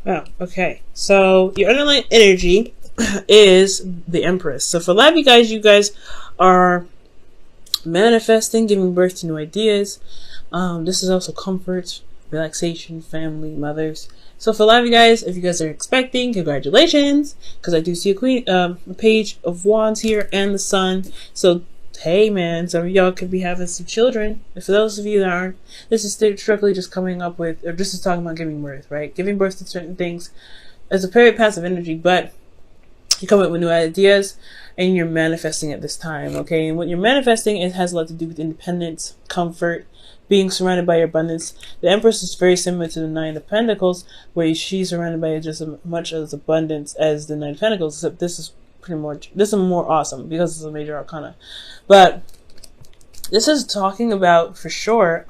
Oh, okay. So your underlying energy is the Empress. So for a lot of you guys are manifesting, giving birth to new ideas. This is also comfort, relaxation, family, mothers. So for a lot of you guys, if you guys are expecting, congratulations, because I do see a page of wands here and the sun. So hey man, some of y'all could be having some children. And for those of you that aren't, this is strictly just coming up with, or this is talking about giving birth, right? Giving birth to certain things is a very passive energy, but you come up with new ideas and you're manifesting at this time, okay? And what you're manifesting, it has a lot to do with independence, comfort, being surrounded by your abundance. The Empress is very similar to the Nine of Pentacles, where she's surrounded by just as much as abundance as the Nine of Pentacles, except this is more awesome because it's a major arcana. But this is talking about, for sure,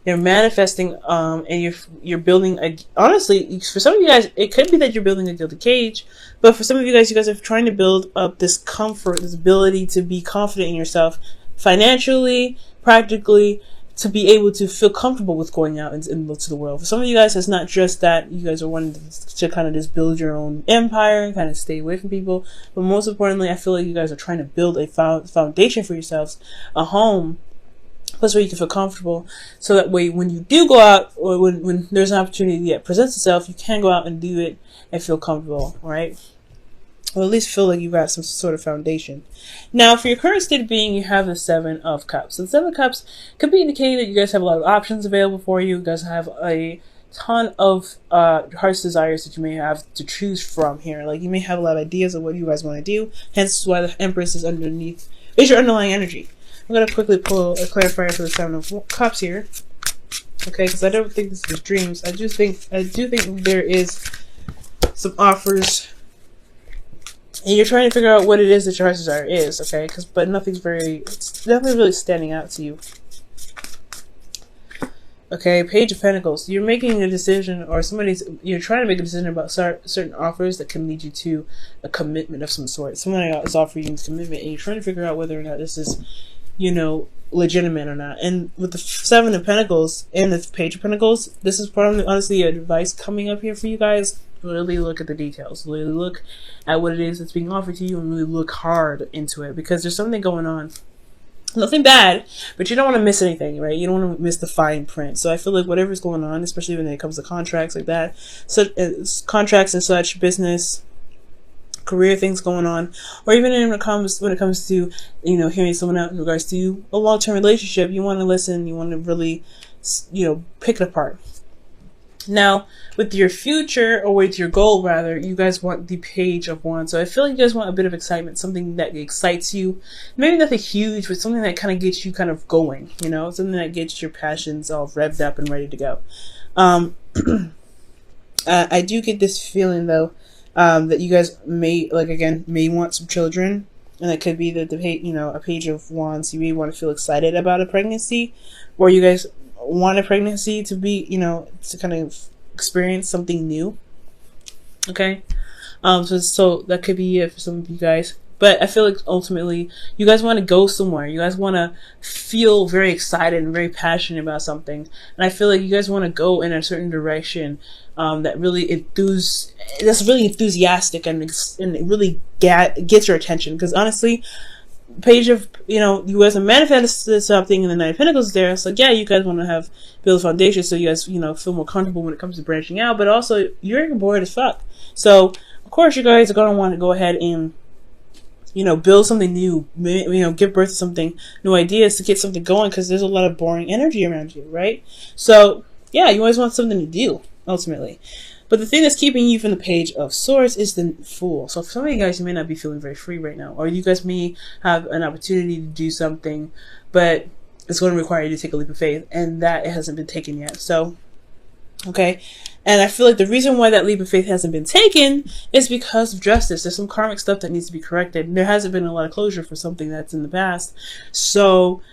you're manifesting, and you're building honestly, for some of you guys, it could be that you're building a gilded cage, but for some of you guys are trying to build up this comfort, this ability to be confident in yourself, financially, practically, to be able to feel comfortable with going out into the world. For some of you guys, it's not just that you guys are wanting to kind of just build your own empire and kind of stay away from people, but most importantly, I feel like you guys are trying to build a foundation for yourselves, a home, place where you can feel comfortable, so that way when you do go out, or when there's an opportunity that presents itself, you can go out and do it and feel comfortable, right? Or at least feel like you got some sort of foundation. Now, for your current state of being, you have the Seven of Cups. So the Seven of Cups could be indicating that you guys have a lot of options available for you. You guys have a ton of heart's desires that you may have to choose from here. Like, you may have a lot of ideas of what you guys want to do. Hence why the Empress is underneath, is your underlying energy. I'm going to quickly pull a clarifier for the Seven of Cups here. Okay, because I don't think this is dreams. I do think there is some offers, and you're trying to figure out what it is that your heart's desire is, okay? But nothing's really standing out to you. Okay, Page of Pentacles. You're making a decision, or you're trying to make a decision about certain offers that can lead you to a commitment of some sort. Someone is offering you commitment, and you're trying to figure out whether or not this is, legitimate or not. And with the Seven of Pentacles and the Page of Pentacles, this is probably honestly advice coming up here for you guys. Really look at the details. Really look at what it is that's being offered to you, and really look hard into it, because there's something going on. Nothing bad, but you don't want to miss anything, right? You don't want to miss the fine print. So I feel like whatever's going on, especially when it comes to contracts like that, so contracts and such, business, career things going on, or even when it comes to hearing someone out in regards to a long-term relationship, you want to listen. You want to really pick it apart. Now, with your future, or with your goal rather, you guys want the Page of Wands. So I feel like you guys want a bit of excitement, something that excites you. Maybe nothing huge, but something that kind of gets you kind of going, something that gets your passions all revved up and ready to go. I do get this feeling though, that you guys may want some children, and it could be that a Page of Wands, you may want to feel excited about a pregnancy, or you guys want a pregnancy to be, to kind of experience something new. Okay. So that could be it for some of you guys. But I feel like ultimately you guys want to go somewhere. You guys want to feel very excited and very passionate about something. And I feel like you guys want to go in a certain direction that's really enthusiastic and it really gets your attention. Because honestly, Page of, you guys have manifested something, and the Nine of Pentacles there. So yeah, you guys want to build a foundation so you guys, feel more comfortable when it comes to branching out, but also you're bored as fuck. So of course you guys are going to want to go ahead and, build something new, give birth to something, new ideas to get something going, because there's a lot of boring energy around you, right? So yeah, you always want something to do, ultimately. But the thing that's keeping you from the Page of Swords is the Fool. So for some of you guys, you may not be feeling very free right now, or you guys may have an opportunity to do something, but it's going to require you to take a leap of faith, and that it hasn't been taken yet. So, okay. And I feel like the reason why that leap of faith hasn't been taken is because of justice. There's some karmic stuff that needs to be corrected. There hasn't been a lot of closure for something that's in the past. So,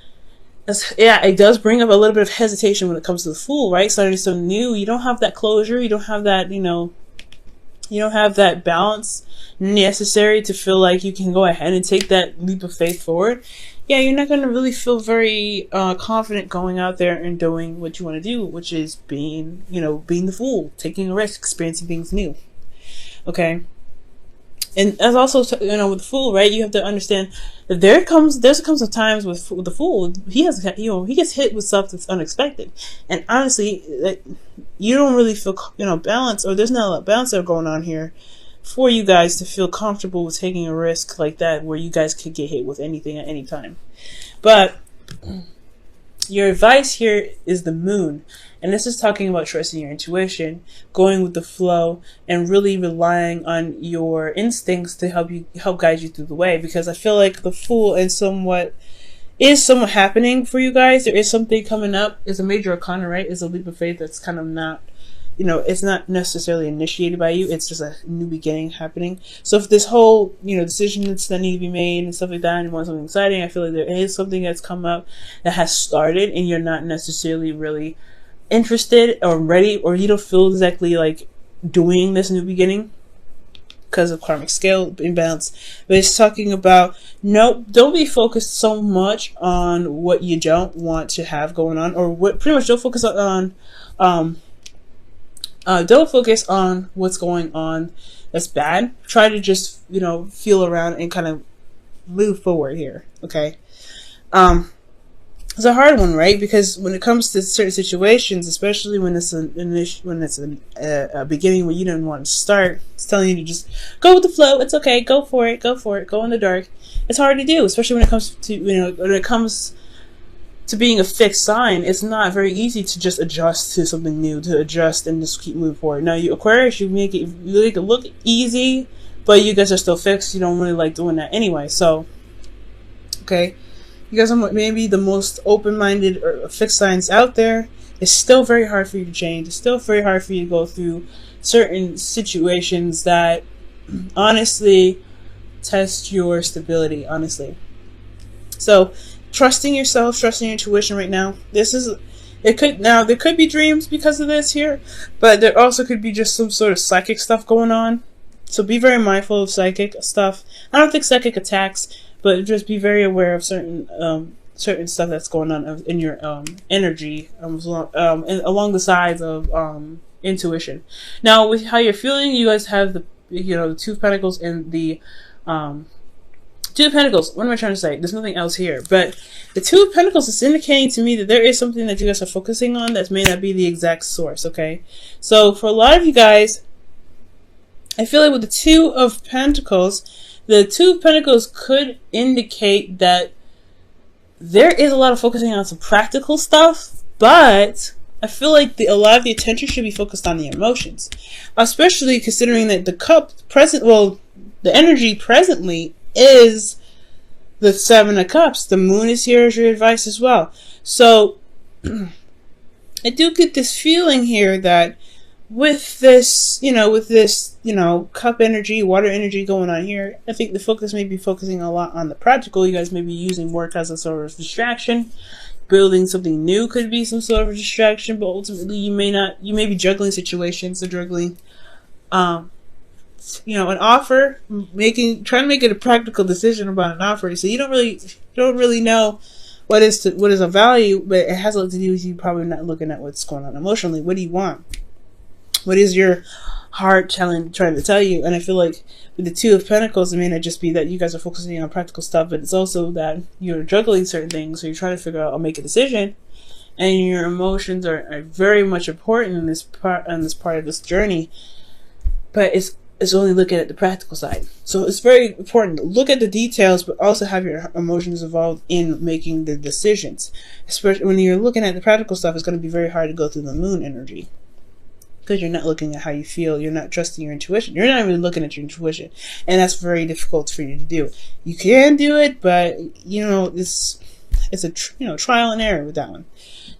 yeah, it does bring up a little bit of hesitation when it comes to the Fool, right? Starting something new, you don't have that closure, you don't have that, you don't have that balance necessary to feel like you can go ahead and take that leap of faith forward. yeah, you're not going to really feel very confident going out there and doing what you want to do, which is being, being the fool, taking a risk, experiencing things new. Okay. And as also, with the fool, right? You have to understand that there comes a times with the fool, he gets hit with stuff that's unexpected, and honestly, you don't really feel, balance, or there's not a lot of balance that are going on here for you guys to feel comfortable with taking a risk like that, where you guys could get hit with anything at any time. But your advice here is the moon. And this is talking about trusting your intuition, going with the flow, and really relying on your instincts to help guide you through the way. Because I feel like the fool is somewhat happening for you guys. There is something coming up. It's a major arcana, right? It's a leap of faith that's kind of not, it's not necessarily initiated by you. It's just a new beginning happening. So if this whole, decisions that need to be made and stuff like that, and you want something exciting, I feel like there is something that's come up that has started, and you're not necessarily really interested or ready, or you don't feel exactly like doing this new beginning because of karmic scale imbalance. But it's talking about, nope, don't be focused so much on what you don't want to have going on, or what pretty much don't focus on don't focus on what's going on that's bad. Try to just, feel around and kind of move forward here. Okay. It's a hard one, right? Because when it comes to certain situations, especially when it's a beginning where you didn't want to start, it's telling you to just go with the flow. It's okay. Go for it. Go in the dark. It's hard to do, especially when it comes to being a fixed sign. It's not very easy to just adjust to something new, to adjust and just keep moving forward. Now, you Aquarius, you make it look easy, but you guys are still fixed. You don't really like doing that anyway. So, okay. You guys are maybe the most open-minded or fixed signs out there. It's still very hard for you to change. It's still very hard for you to go through certain situations that honestly test your stability, honestly. So, trusting yourself, trusting your intuition right now. There could be dreams because of this here, but there also could be just some sort of psychic stuff going on. So be very mindful of psychic stuff. I don't think psychic attacks, but just be very aware of certain stuff that's going on in your energy along the sides of intuition. Now, with how you're feeling, you guys have the Two of Pentacles and the Two of Pentacles. What am I trying to say? There's nothing else here, but the Two of Pentacles is indicating to me that there is something that you guys are focusing on that may not be the exact source. Okay, so for a lot of you guys, I feel like with the Two of Pentacles, the Two of Pentacles could indicate that there is a lot of focusing on some practical stuff, but I feel like a lot of the attention should be focused on the emotions, especially considering that the energy presently is the Seven of Cups. The moon is here as your advice as well. So I do get this feeling here that with this cup energy, water energy going on here, I think the focus may be focusing a lot on the practical. You guys may be using work as a sort of distraction. Building something new could be some sort of distraction, but ultimately you may be juggling situations, or juggling, an offer, trying to make it a practical decision about an offer. So you don't really know what is of value, but it has a lot to do with you probably not looking at what's going on emotionally. What do you want? What is your heart trying to tell you? And I feel like with the Two of Pentacles, it may not just be that you guys are focusing on practical stuff, but it's also that you're juggling certain things. So you're trying to figure out or make a decision, and your emotions are very much important in this part of this journey. But it's only looking at the practical side. So it's very important to look at the details, but also have your emotions involved in making the decisions. Especially when you're looking at the practical stuff, it's going to be very hard to go through the moon energy, because you're not looking at how you feel. You're not trusting your intuition. You're not even looking at your intuition. And that's very difficult for you to do. You can do it, but, it's a trial and error with that one.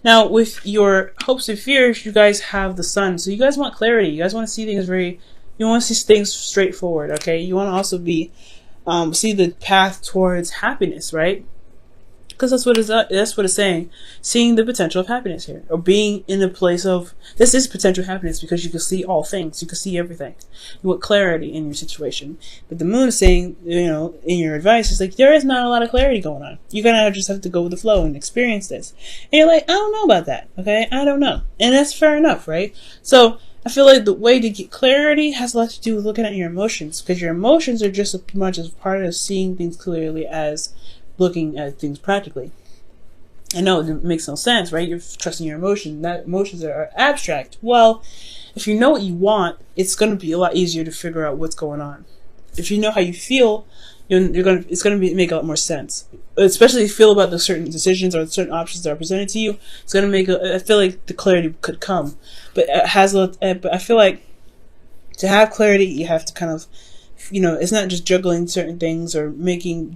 Now, with your hopes and fears, you guys have the Sun. So you guys want clarity. You guys want to see things you want to see things straightforward, okay? You want to also see the path towards happiness, right? because that's what it's saying. Seeing the potential of happiness here, or being in a place of, this is potential happiness because you can see all things, you can see everything. You want clarity in your situation. But the moon is saying, you know, in your advice, it's like there is not a lot of clarity going on. You're gonna just have to go with the flow and experience this. And you're like, I don't know about that. Okay, I don't know, and that's fair enough, right? So I feel like the way to get clarity has a lot to do with looking at your emotions, because your emotions are just as much as part of seeing things clearly as looking at things practically. I know it makes no sense, right? You're trusting your emotions. That emotions are abstract. Well, if you know what you want, it's going to be a lot easier to figure out what's going on. If you know how you feel, it's going to make a lot more sense. Especially if you feel about the certain decisions or certain options that are presented to you, it's going to make I feel like the clarity could come. But but I feel like to have clarity, you have to kind of, you know, it's not just juggling certain things or making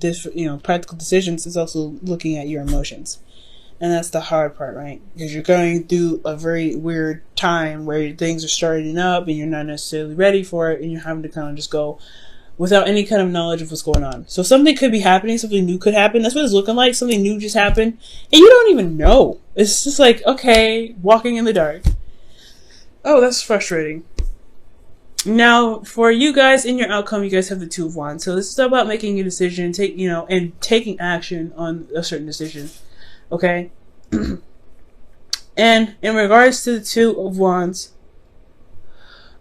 practical decisions. It's also looking at your emotions. And that's the hard part, right? Because you're going through a very weird time where things are starting up and you're not necessarily ready for it, and you're having to kind of just go without any kind of knowledge of what's going on. So something could be happening, something new could happen. That's what it's looking like. Something new just happened, and you don't even know. It's just like, okay, walking in the dark. Oh, that's frustrating. Now, for you guys in your outcome, you guys have the Two of Wands. So this is about making a decision, and taking action on a certain decision. Okay? And in regards to the Two of Wands,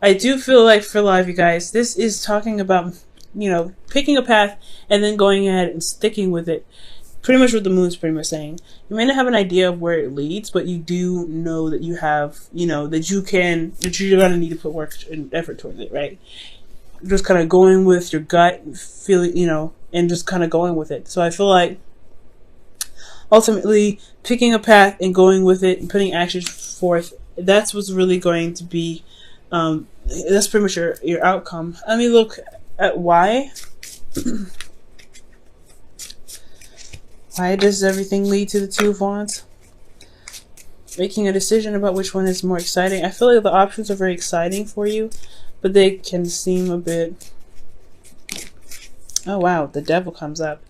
I do feel like for a lot of you guys, this is talking about, picking a path and then going ahead and sticking with it. Pretty much what the moon's pretty much saying. You may not have an idea of where it leads, but you do know that you have, that you're going to need to put work and effort towards it, right? Just kind of going with your gut feeling, and just kind of going with it. So I feel like ultimately picking a path and going with it and putting action forth, that's what's really going to be, that's pretty much your outcome. Let me look at why. Why does everything lead to the Two of Wands? Making a decision about which one is more exciting. I feel like the options are very exciting for you, but they can seem a bit... Oh wow, the Devil comes up.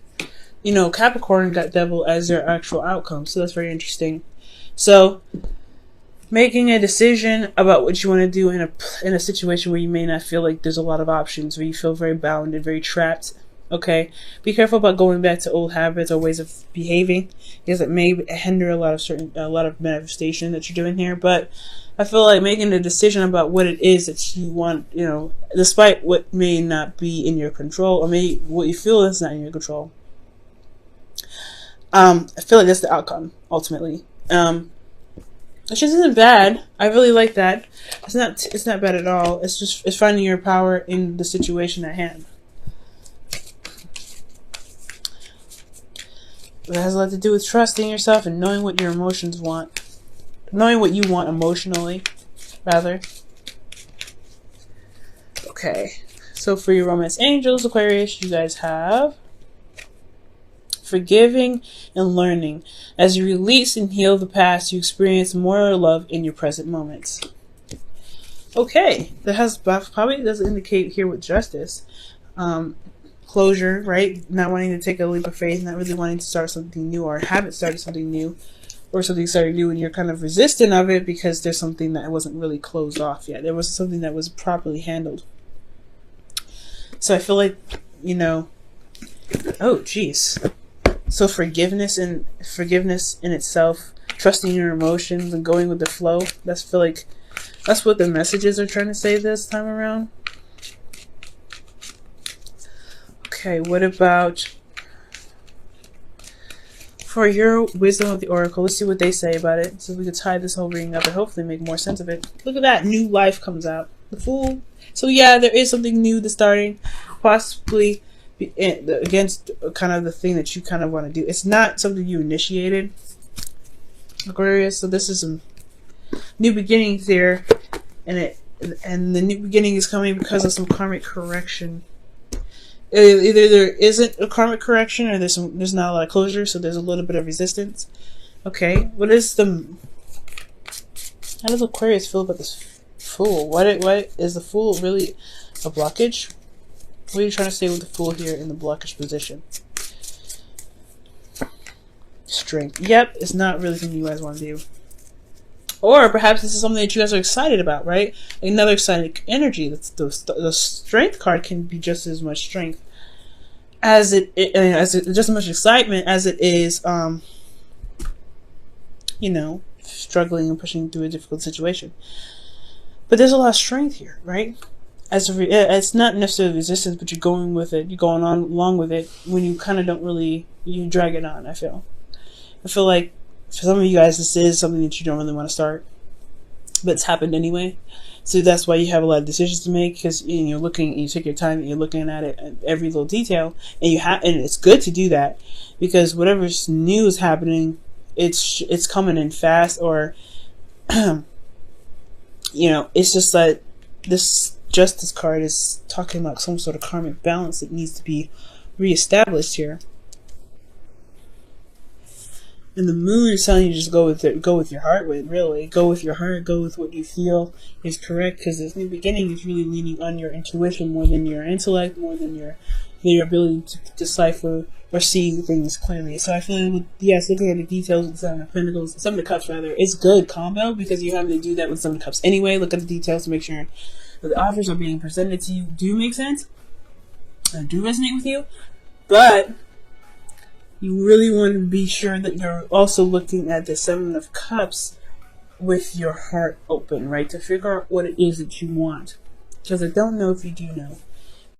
Capricorn got Devil as their actual outcome, so that's very interesting. So, making a decision about what you want to do in a situation where you may not feel like there's a lot of options, where you feel very bound and very trapped. Okay, be careful about going back to old habits or ways of behaving, because it may hinder a lot of manifestation that you're doing here. But I feel like making a decision about what it is that you want, despite what may not be in your control, or what you feel is not in your control. I feel like that's the outcome ultimately, which just isn't bad. I really like that. It's not bad at all. It's finding your power in the situation at hand. It has a lot to do with trusting yourself and knowing what your emotions want. Knowing what you want emotionally, rather. Okay. So for your romance angels, Aquarius, you guys have forgiving and learning. As you release and heal the past, you experience more love in your present moments. Okay. That probably does indicate here with justice. Closure, right? Not wanting to take a leap of faith, not really wanting to start something new, or haven't started something new, or something started new and you're kind of resistant of it because there's something that wasn't really closed off yet. There was something that was properly handled. So I feel like, oh jeez. So forgiveness in itself, trusting your emotions and going with the flow, that's feel like that's what the messages are trying to say this time around. Okay, what about for your wisdom of the oracle? Let's see what they say about it, so we can tie this whole reading up and hopefully make more sense of it. Look at that, new life comes out. The Fool. So yeah, there is something new that's starting, possibly against kind of the thing that you kind of want to do. It's not something you initiated, Aquarius. So this is some new beginnings here, and the new beginning is coming because of some karmic correction. Either there isn't a karmic correction, or there's not a lot of closure, so there's a little bit of resistance. Okay, how does Aquarius feel about this Fool? What is the Fool really a blockage? What are you trying to say with the Fool here in the blockage position? Strength. Yep, it's not really something you guys want to do. Or perhaps this is something that you guys are excited about, right? Another exciting energy. The strength card can be just as much strength as just as much excitement as it is, struggling and pushing through a difficult situation. But there's a lot of strength here, right? It's not necessarily resistance, but you're going with it. You're going on along with it when you kind of don't really, you drag it on. I feel like for some of you guys, this is something that you don't really want to start, but it's happened anyway. So that's why you have a lot of decisions to make, because you're looking, you take your time, and you're looking at it, at every little detail, and and it's good to do that, because whatever's new is happening, it's coming in fast, or it's just that this Justice card is talking about some sort of karmic balance that needs to be reestablished here. And the Moon is telling you just go with it, go with your heart with, really. Go with your heart, go with what you feel is correct, because this new beginning is really leaning on your intuition more than your intellect, more than your ability to decipher or see things clearly. So I feel like, yes, looking at the details of the Seven of Pentacles, Seven of Cups rather, is good combo, because you're having to do that with Seven of Cups anyway. Look at the details to make sure that the offers are being presented to you do make sense and do resonate with you, but you really want to be sure that you're also looking at the Seven of Cups with your heart open, right? To figure out what it is that you want. Because I don't know if you do know.